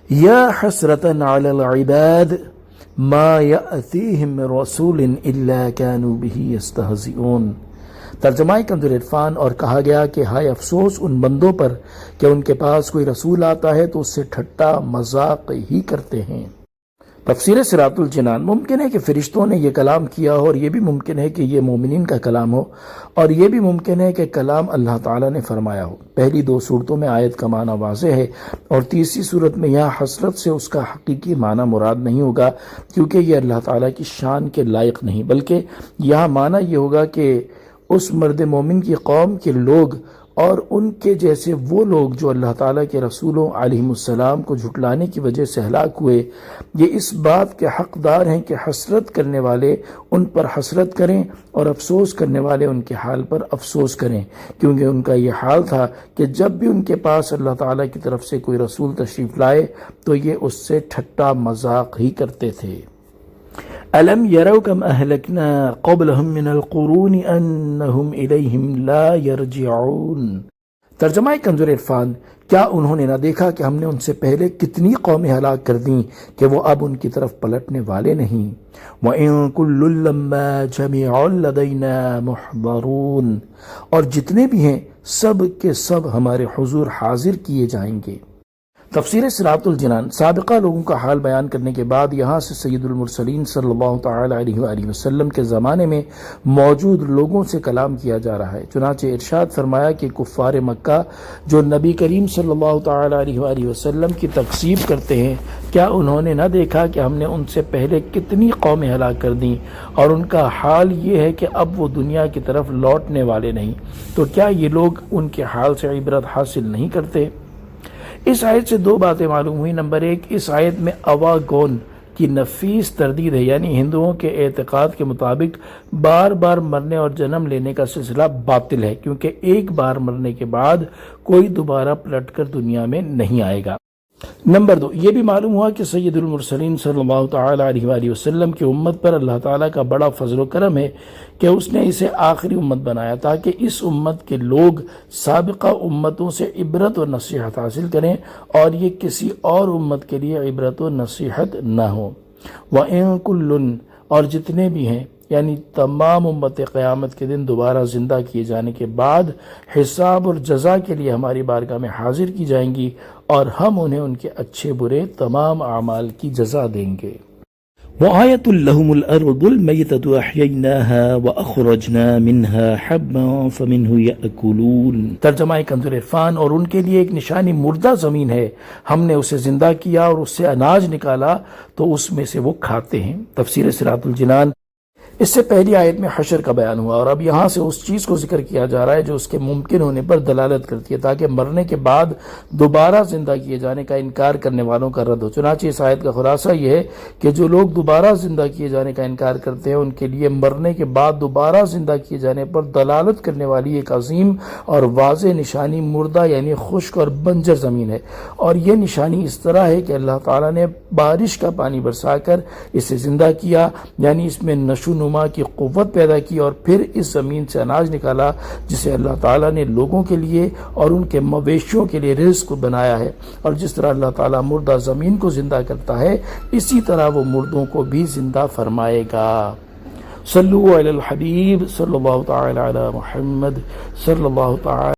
یا حسرتن علی العباد ما یأتیہم من رسول الا كانوا بہ یستہزئون۔ ترجمہ کنز العرفان۔ اور کہا گیا کہ ہائے افسوس ان بندوں پر کہ ان کے پاس کوئی رسول آتا ہے تو اس سے ٹھٹا مذاق ہی کرتے ہیں۔ تفسیر صراط الجنان۔ ممکن ہے کہ فرشتوں نے یہ کلام کیا ہو، اور یہ بھی ممکن ہے کہ یہ مومنین کا کلام ہو، اور یہ بھی ممکن ہے کہ کلام اللہ تعالیٰ نے فرمایا ہو۔ پہلی دو صورتوں میں آیت کا معنی واضح ہے، اور تیسری صورت میں یہاں حسرت سے اس کا حقیقی معنی مراد نہیں ہوگا، کیونکہ یہ اللہ تعالیٰ کی شان کے لائق نہیں، بلکہ یہاں معنی یہ ہوگا کہ اس مرد مومن کی قوم کے لوگ اور ان کے جیسے وہ لوگ جو اللہ تعالیٰ کے رسولوں علیہم السلام کو جھٹلانے کی وجہ سے ہلاک ہوئے، یہ اس بات کے حقدار ہیں کہ حسرت کرنے والے ان پر حسرت کریں اور افسوس کرنے والے ان کے حال پر افسوس کریں، کیونکہ ان کا یہ حال تھا کہ جب بھی ان کے پاس اللہ تعالیٰ کی طرف سے کوئی رسول تشریف لائے تو یہ اس سے ٹھٹا مذاق ہی کرتے تھے۔ أَلَمْ يَرَوْا كَمْ أَهْلَكْنَا قَبْلَهُمْ مِنَ الْقُرُونِ أَنَّهُمْ إِلَيْهِمْ لَا يَرْجِعُونَ۔ ترجمہ کنز العرفان۔ کیا انہوں نے نہ دیکھا کہ ہم نے ان سے پہلے کتنی قومیں ہلاک کر دیں کہ وہ اب ان کی طرف پلٹنے والے نہیں۔ وَإِن كُلٌّ لَّمَّا جَمِيعٌ لَّدَيْنَا مُحْضَرُونَ۔ اور جتنے بھی ہیں سب کے سب ہمارے حضور حاضر کیے جائیں گے۔ تفسیر صراط الجنان۔ سابقہ لوگوں کا حال بیان کرنے کے بعد یہاں سے سید المرسلین صلی اللہ تعالی علیہ وآلہ وسلم کے زمانے میں موجود لوگوں سے کلام کیا جا رہا ہے۔ چنانچہ ارشاد فرمایا کہ کفار مکہ جو نبی کریم صلی اللہ تعالی علیہ وآلہ وسلم کی تکذیب کرتے ہیں، کیا انہوں نے نہ دیکھا کہ ہم نے ان سے پہلے کتنی قومیں ہلاک کر دیں، اور ان کا حال یہ ہے کہ اب وہ دنیا کی طرف لوٹنے والے نہیں، تو کیا یہ لوگ ان کے حال سے عبرت حاصل نہیں کرتے؟ اس آیت سے دو باتیں معلوم ہوئی۔ نمبر ایک، اس آیت میں اواگون کی نفیس تردید ہے، یعنی ہندوؤں کے اعتقاد کے مطابق بار بار مرنے اور جنم لینے کا سلسلہ باطل ہے، کیونکہ ایک بار مرنے کے بعد کوئی دوبارہ پلٹ کر دنیا میں نہیں آئے گا۔ نمبر دو، یہ بھی معلوم ہوا کہ سید المرسلین صلی اللہ تعالی علیہ وآلہ وسلم کی امت پر اللہ تعالیٰ کا بڑا فضل و کرم ہے کہ اس نے اسے آخری امت بنایا، تاکہ اس امت کے لوگ سابقہ امتوں سے عبرت و نصیحت حاصل کریں اور یہ کسی اور امت کے لیے عبرت و نصیحت نہ ہو۔ وَإِن كُلٌّ، اور جتنے بھی ہیں یعنی تمام امت قیامت کے دن دوبارہ زندہ کیے جانے کے بعد حساب اور جزا کے لیے ہماری بارگاہ میں حاضر کی جائیں گی، اور ہم انہیں ان کے اچھے برے تمام اعمال کی جزا دیں گے۔ وَآيَةٌ لَهُمُ الْأَرْضُ الْمَيْتَةُ أَحْيَيْنَاهَا وَأَخْرَجْنَا مِنْهَا حَبًّا فَمِنْهُ يَأْكُلُونَ۔ ترجمہ کنز العرفان۔ اور ان کے لیے ایک نشانی مردہ زمین ہے، ہم نے اسے زندہ کیا اور اس سے اناج نکالا تو اس میں سے وہ کھاتے ہیں۔ تفسیر صراط الجنان۔ اس سے پہلی آیت میں حشر کا بیان ہوا، اور اب یہاں سے اس چیز کو ذکر کیا جا رہا ہے جو اس کے ممکن ہونے پر دلالت کرتی ہے، تاکہ مرنے کے بعد دوبارہ زندہ کیے جانے کا انکار کرنے والوں کا رد ہو۔ چنانچہ اس آیت کا خلاصہ یہ ہے کہ جو لوگ دوبارہ زندہ کیے جانے کا انکار کرتے ہیں، ان کے لیے مرنے کے بعد دوبارہ زندہ کیے جانے پر دلالت کرنے والی ایک عظیم اور واضح نشانی مردہ یعنی خشک اور بنجر زمین ہے، اور یہ نشانی اس طرح ہے کہ اللہ تعالیٰ نے بارش کا پانی برسا کر اسے زندہ کیا، یعنی اس میں نشو نما کی قوت پیدا کی، اور پھر اس زمین سے اناج نکالا جسے اللہ تعالیٰ نے لوگوں کے لیے اور ان کے مویشیوں کے لیے رزق بنایا ہے۔ اور جس طرح اللہ تعالیٰ مردہ زمین کو زندہ کرتا ہے، اسی طرح وہ مردوں کو بھی زندہ فرمائے گا۔ صلو علی الحبیب صلی اللہ تعالی علی محمد صلی اللہ تعالی